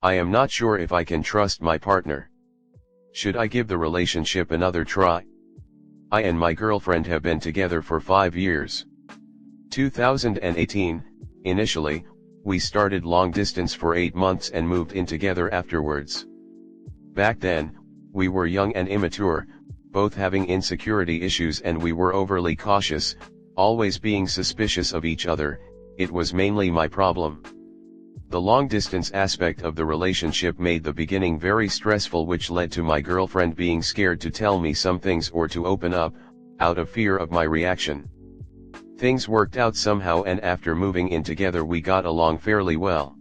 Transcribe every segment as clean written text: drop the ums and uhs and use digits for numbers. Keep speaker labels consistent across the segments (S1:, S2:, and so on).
S1: I am not sure if I can trust my partner. Should I give the relationship another try? I and my girlfriend have been together for 5 years. 2018, initially, we started long distance for 8 months and moved in together afterwards. Back then, we were young and immature, both having insecurity issues, and we were overly cautious, always being suspicious of each other. It was mainly my problem. The long distance aspect of the relationship made the beginning very stressful, which led to my girlfriend being scared to tell me some things or to open up, out of fear of my reaction. Things worked out somehow, and after moving in together we got along fairly well.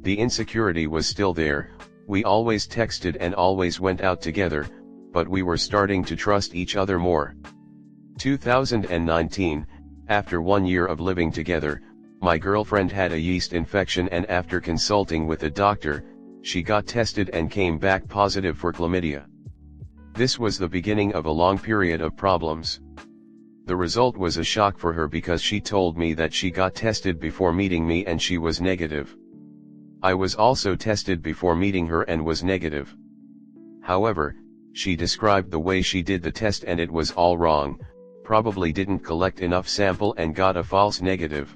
S1: The insecurity was still there, we always texted and always went out together, but we were starting to trust each other more. 2019, after 1 year of living together, my girlfriend had a yeast infection, and after consulting with a doctor, she got tested and came back positive for chlamydia. This was the beginning of a long period of problems. The result was a shock for her because she told me that she got tested before meeting me and she was negative. I was also tested before meeting her and was negative. However, she described the way she did the test and it was all wrong, probably didn't collect enough sample and got a false negative.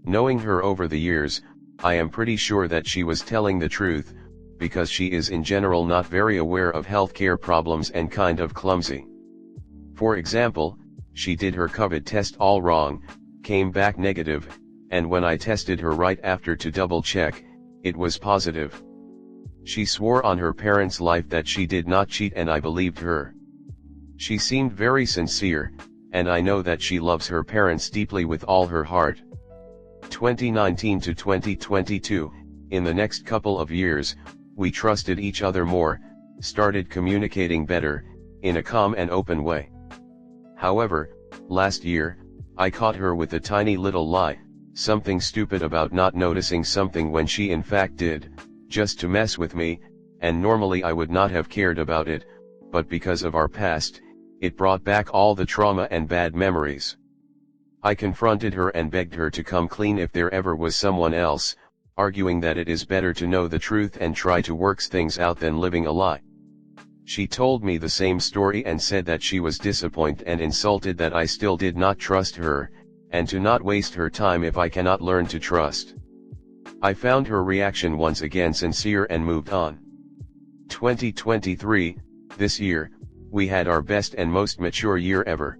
S1: Knowing her over the years, I am pretty sure that she was telling the truth, because she is in general not very aware of healthcare problems and kind of clumsy. For example, she did her COVID test all wrong, came back negative, and when I tested her right after to double check, it was positive. She swore on her parents' life that she did not cheat, and I believed her. She seemed very sincere, and I know that she loves her parents deeply with all her heart. 2019 to 2022, in the next couple of years, we trusted each other more, started communicating better, in a calm and open way. However, last year, I caught her with a tiny little lie, something stupid about not noticing something when she in fact did, just to mess with me, and normally I would not have cared about it, but because of our past, it brought back all the trauma and bad memories. I confronted her and begged her to come clean if there ever was someone else, arguing that it is better to know the truth and try to work things out than living a lie. She told me the same story and said that she was disappointed and insulted that I still did not trust her, and to not waste her time if I cannot learn to trust. I found her reaction once again sincere and moved on. 2023, this year, we had our best and most mature year ever.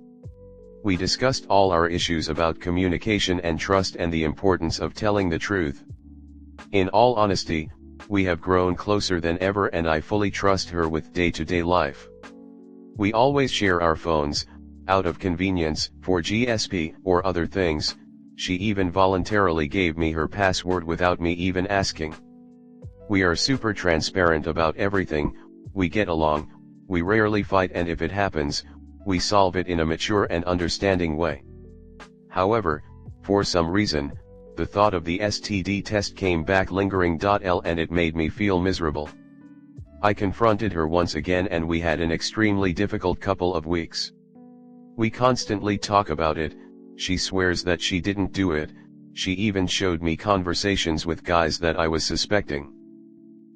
S1: We discussed all our issues about communication and trust and the importance of telling the truth. In all honesty, we have grown closer than ever, and I fully trust her with day-to-day life. We always share our phones, out of convenience, for GSP or other things. She even voluntarily gave me her password without me even asking. We are super transparent about everything, we get along, we rarely fight, and if it happens, we solve it in a mature and understanding way. However, for some reason, the thought of the STD test came back lingering. And it made me feel miserable. I confronted her once again and we had an extremely difficult couple of weeks. We constantly talk about it. She swears that she didn't do it, she even showed me conversations with guys that I was suspecting.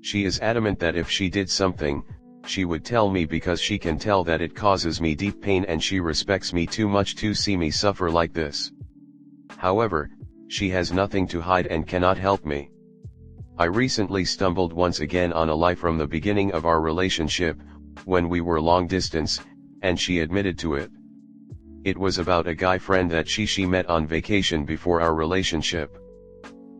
S1: She is adamant that if she did something, she would tell me because she can tell that it causes me deep pain and she respects me too much to see me suffer like this. However, she has nothing to hide and cannot help me. I recently stumbled once again on a lie from the beginning of our relationship, when we were long distance, and she admitted to it. It was about a guy friend that she met on vacation before our relationship.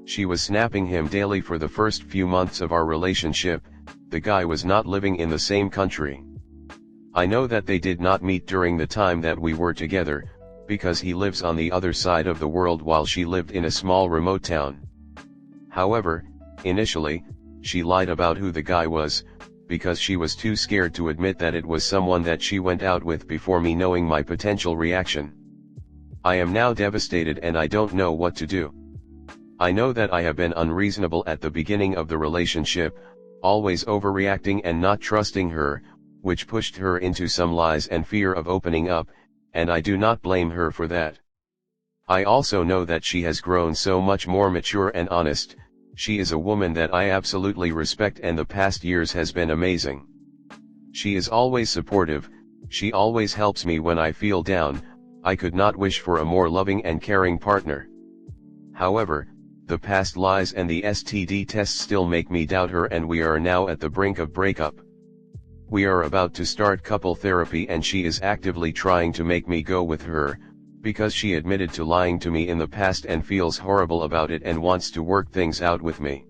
S1: She was snapping him daily for the first few months of our relationship. The guy was not living in the same country. I know that they did not meet during the time that we were together, because he lives on the other side of the world while she lived in a small remote town. However, initially, she lied about who the guy was, because she was too scared to admit that it was someone that she went out with before me knowing my potential reaction. I am now devastated and I don't know what to do. I know that I have been unreasonable at the beginning of the relationship, always overreacting and not trusting her, which pushed her into some lies and fear of opening up, and I do not blame her for that. I also know that she has grown so much more mature and honest. She is a woman that I absolutely respect and the past years has been amazing. She is always supportive, she always helps me when I feel down. I could not wish for a more loving and caring partner. However, the past lies and the STD tests still make me doubt her, and we are now at the brink of breakup. We are about to start couple therapy and she is actively trying to make me go with her, because she admitted to lying to me in the past and feels horrible about it and wants to work things out with me.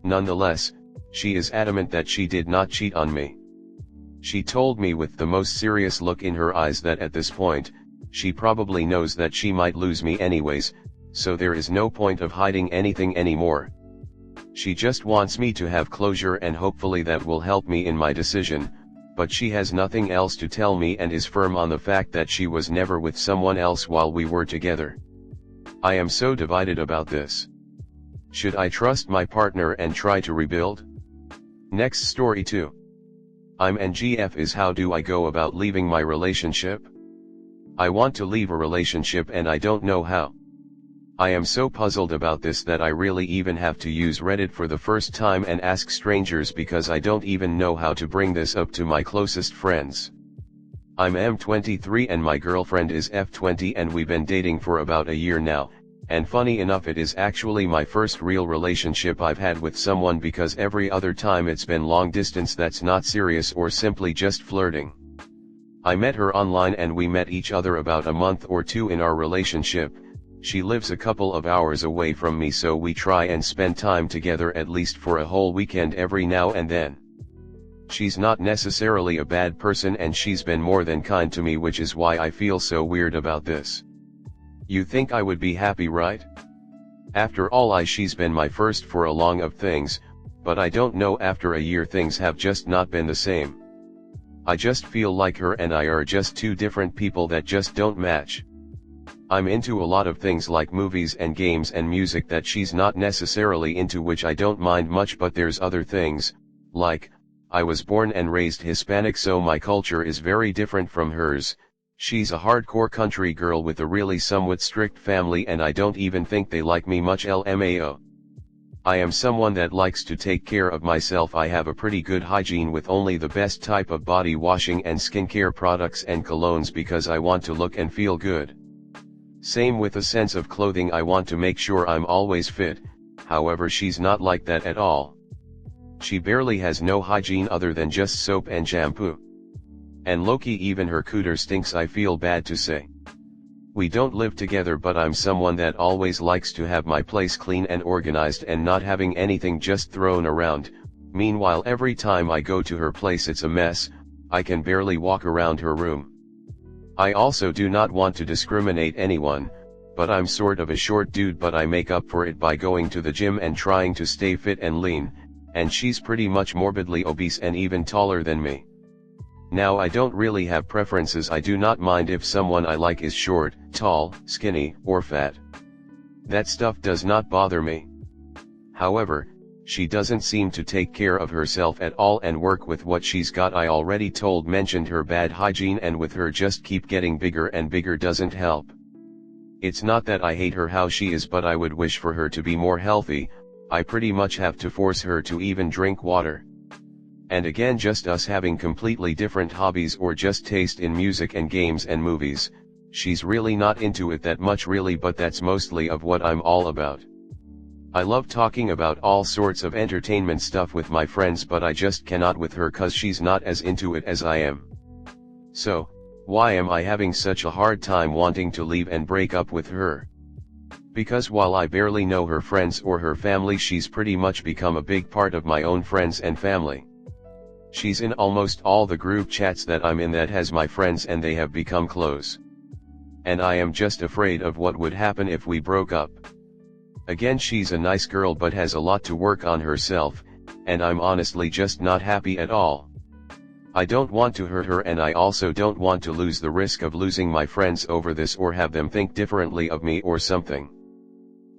S1: Nonetheless, she is adamant that she did not cheat on me. She told me with the most serious look in her eyes that at this point, she probably knows that she might lose me anyways, so there is no point of hiding anything anymore. She just wants me to have closure and hopefully that will help me in my decision, but she has nothing else to tell me and is firm on the fact that she was never with someone else while we were together. I am so divided about this. Should I trust my partner and try to rebuild? Next story 2. I'm NGF is how do I go about leaving my relationship? I want to leave a relationship and I don't know how. I am so puzzled about this that I really even have to use Reddit for the first time and ask strangers because I don't even know how to bring this up to my closest friends. I'm M23 and my girlfriend is F20 and we've been dating for about a year now, and funny enough it is actually my first real relationship I've had with someone because every other time it's been long distance that's not serious or simply just flirting. I met her online and we met each other about a month or two in our relationship. She lives a couple of hours away from me so we try and spend time together at least for a whole weekend every now and then. She's not necessarily a bad person and she's been more than kind to me, which is why I feel so weird about this. You think I would be happy, right? After all, she's been my first for a long of things, but I don't know, after a year things have just not been the same. I just feel like her and I are just two different people that just don't match. I'm into a lot of things like movies and games and music that she's not necessarily into, which I don't mind much, but there's other things, like, I was born and raised Hispanic so my culture is very different from hers. She's a hardcore country girl with a really somewhat strict family and I don't even think they like me much, LMAO. I am someone that likes to take care of myself. I have a pretty good hygiene with only the best type of body washing and skincare products and colognes because I want to look and feel good. Same with a sense of clothing, I want to make sure I'm always fit. However, she's not like that at all. She barely has no hygiene other than just soap and shampoo. And low-key even her cooter stinks, I feel bad to say. We don't live together but I'm someone that always likes to have my place clean and organized and not having anything just thrown around. Meanwhile every time I go to her place it's a mess. I can barely walk around her room. I also do not want to discriminate anyone, but I'm sort of a short dude, but I make up for it by going to the gym and trying to stay fit and lean, and she's pretty much morbidly obese and even taller than me. Now I don't really have preferences. I do not mind if someone I like is short, tall, skinny, or fat. That stuff does not bother me. However, she doesn't seem to take care of herself at all and work with what she's got. I already mentioned her bad hygiene, and with her just keep getting bigger and bigger doesn't help. It's not that I hate her how she is, but I would wish for her to be more healthy. I pretty much have to force her to even drink water. And again, just us having completely different hobbies or just taste in music and games and movies. She's really not into it that much really, but that's mostly of what I'm all about. I love talking about all sorts of entertainment stuff with my friends, but I just cannot with her cause she's not as into it as I am. So, why am I having such a hard time wanting to leave and break up with her? Because while I barely know her friends or her family, she's pretty much become a big part of my own friends and family. She's in almost all the group chats that I'm in that has my friends and they have become close. And I am just afraid of what would happen if we broke up. Again, she's a nice girl but has a lot to work on herself, and I'm honestly just not happy at all. I don't want to hurt her, and I also don't want to lose the risk of losing my friends over this or have them think differently of me or something.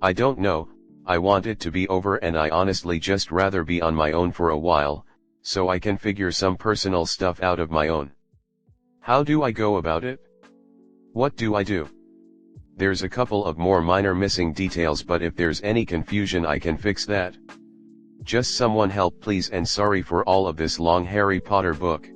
S1: I don't know, I want it to be over, and I honestly just rather be on my own for a while, so I can figure some personal stuff out of my own. How do I go about it? What do I do? There's a couple of more minor missing details, but if there's any confusion I can fix that. Just someone help please, and sorry for all of this long Harry Potter book.